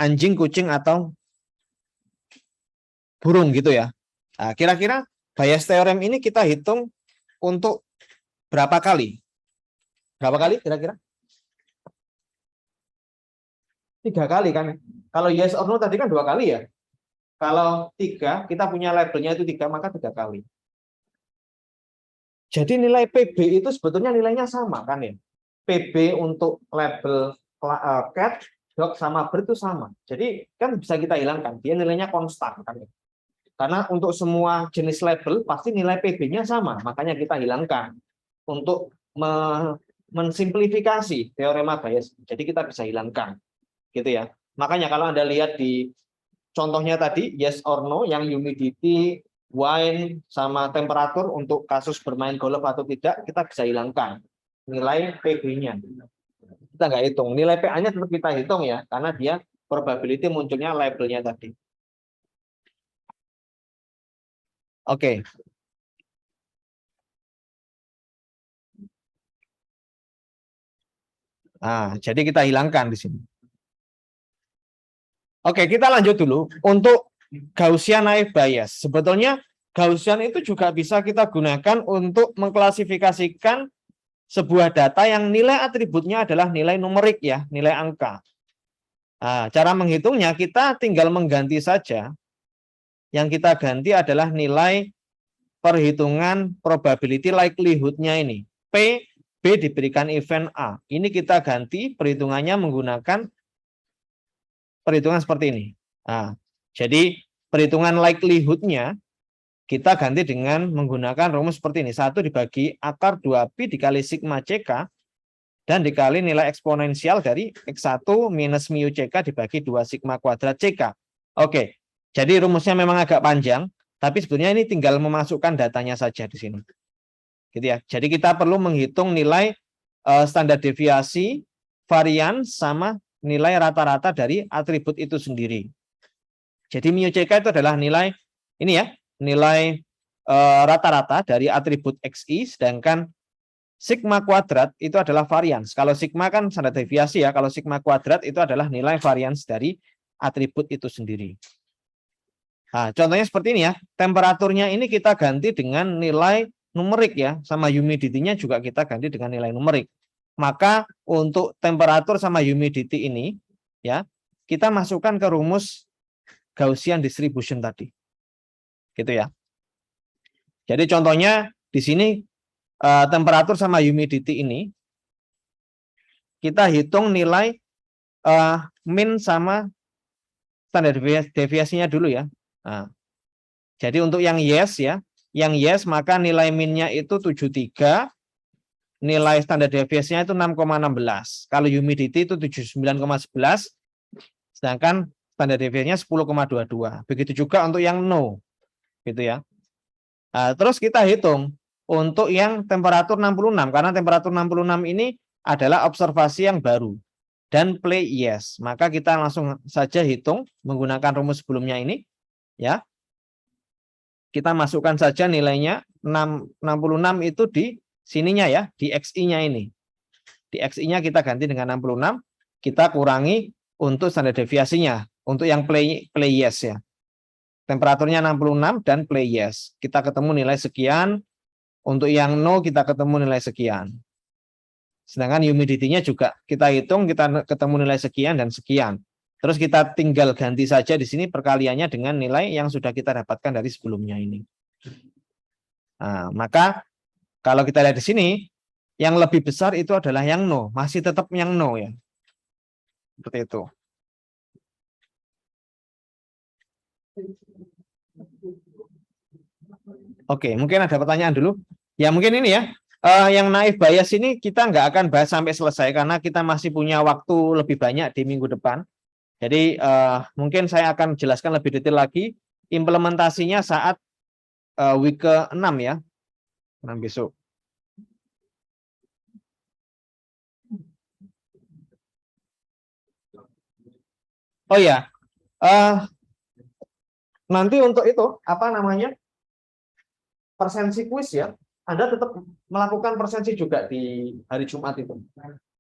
Anjing, kucing atau burung gitu ya. Nah, kira-kira Bayes theorem ini kita hitung untuk berapa kali? Berapa kali kira-kira? 3 kali kan? Kalau yes or no tadi kan 2 kali ya. Kalau 3, kita punya labelnya itu 3, maka 3 kali. Jadi nilai PB itu sebetulnya nilainya sama kan ya. PB untuk label cat, dog sama bird itu sama. Jadi kan bisa kita hilangkan. Dia nilainya konstan kan ya. Karena untuk semua jenis label pasti nilai PB-nya sama, makanya kita hilangkan untuk mensimplifikasi teorema Bayes. Jadi kita bisa hilangkan, gitu ya. Makanya kalau Anda lihat di contohnya tadi yes or no, yang humidity, wine, sama temperatur untuk kasus bermain golf atau tidak, kita bisa hilangkan nilai PB-nya. Kita nggak hitung, nilai PA-nya tetap kita hitung ya, karena dia probability munculnya labelnya tadi. Oke. Nah, jadi kita hilangkan di sini. Oke, kita lanjut dulu. Untuk Gaussian naive Bayes. Sebetulnya Gaussian itu juga bisa kita gunakan untuk mengklasifikasikan sebuah data yang nilai atributnya adalah nilai numerik ya, nilai angka. Nah, cara menghitungnya kita tinggal mengganti saja. Yang kita ganti adalah nilai perhitungan probability likelihood-nya ini. P, B diberikan event A. Ini kita ganti perhitungannya menggunakan perhitungan seperti ini. Nah, jadi perhitungan likelihood-nya kita ganti dengan menggunakan rumus seperti ini. 1 dibagi akar 2pi dikali sigma CK dan dikali nilai eksponensial dari X1 minus mu CK dibagi 2 sigma kuadrat CK. Oke, jadi rumusnya memang agak panjang, tapi sebetulnya ini tinggal memasukkan datanya saja di sini. Gitu ya. Jadi kita perlu menghitung nilai standar deviasi, varian, sama nilai rata-rata dari atribut itu sendiri. Jadi mu CK itu adalah nilai ini ya, nilai rata-rata dari atribut XI, sedangkan sigma kuadrat itu adalah varians. Kalau sigma kan standar deviasi ya, kalau sigma kuadrat itu adalah nilai varians dari atribut itu sendiri. Nah, contohnya seperti ini ya, temperaturnya ini kita ganti dengan nilai numerik ya, sama humidity-nya juga kita ganti dengan nilai numerik. Maka untuk temperatur sama humidity ini ya, kita masukkan ke rumus Gaussian distribution tadi. Gitu ya. Jadi contohnya di sini temperatur sama humidity ini kita hitung nilai min sama standar deviasinya dulu ya. Nah, jadi untuk yang yes ya, yang yes maka nilai minnya itu 73, nilai standar deviasinya itu 6,16. Kalau humidity itu 79,11, sedangkan standar deviasinya 10,22. Begitu juga untuk yang no, gitu ya. Nah, terus kita hitung untuk yang temperatur 66, karena temperatur 66 ini adalah observasi yang baru dan play yes. Maka kita langsung saja hitung menggunakan rumus sebelumnya ini. Ya, kita masukkan saja nilainya 66 itu di sininya ya, di XI-nya ini. Di XI-nya kita ganti dengan 66, kita kurangi untuk standar deviasinya, untuk yang play yes ya. Temperaturnya 66 dan play yes. Kita ketemu nilai sekian, untuk yang no kita ketemu nilai sekian. Sedangkan humidity-nya juga kita hitung, kita ketemu nilai sekian dan sekian. Terus kita tinggal ganti saja di sini perkaliannya dengan nilai yang sudah kita dapatkan dari sebelumnya ini. Nah, maka kalau kita lihat di sini, yang lebih besar itu adalah yang no, masih tetap yang no ya. Seperti itu. Oke, mungkin ada pertanyaan dulu. Ya mungkin ini ya, yang naive Bayes ini kita nggak akan bahas sampai selesai karena kita masih punya waktu lebih banyak di minggu depan. Jadi mungkin saya akan jelaskan lebih detail lagi implementasinya saat week ke-6 ya, 6 besok. Oh ya, nanti untuk itu apa namanya persensi kuis ya, Anda tetap melakukan persensi juga di hari Jumat itu.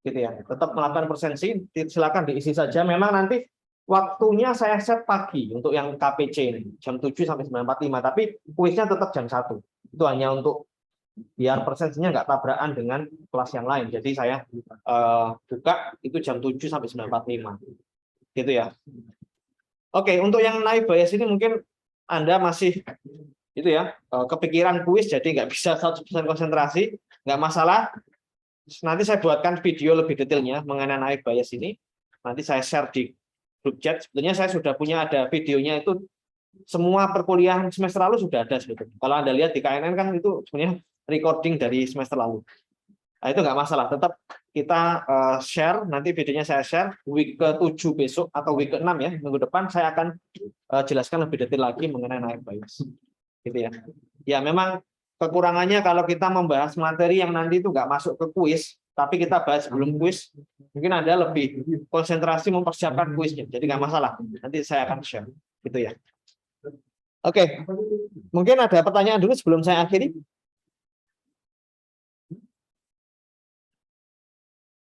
Gitu ya, tetap melakukan persensi, silakan diisi saja. Memang nanti waktunya saya set pagi untuk yang KPC ini jam 7 sampai 9.45, tapi kuisnya tetap jam 1. Itu hanya untuk biar persensinya nggak tabrakan dengan kelas yang lain. Jadi saya buka itu jam 7 sampai 9.45. Gitu ya. Oke, untuk yang naive Bayes ini mungkin Anda masih itu ya, kepikiran kuis jadi nggak bisa 100% konsentrasi, nggak masalah. Nanti saya buatkan video lebih detailnya mengenai naive Bayes ini. Nanti saya share di grup chat. Sebetulnya saya sudah punya ada videonya itu, semua perkuliahan semester lalu sudah ada sebetulnya. Kalau Anda lihat di KNN kan itu sebenarnya recording dari semester lalu. Nah, itu nggak masalah. Tetap kita share, nanti videonya saya share week ke-7 besok atau week ke-6 ya, minggu depan saya akan jelaskan lebih detail lagi mengenai naive Bayes. Gitu ya. Ya memang kekurangannya kalau kita membahas materi yang nanti itu nggak masuk ke kuis, tapi kita bahas sebelum kuis. Mungkin Anda lebih konsentrasi mempersiapkan kuisnya, jadi nggak masalah. Nanti saya akan share, gitu ya. Oke, mungkin ada pertanyaan dulu sebelum saya akhiri.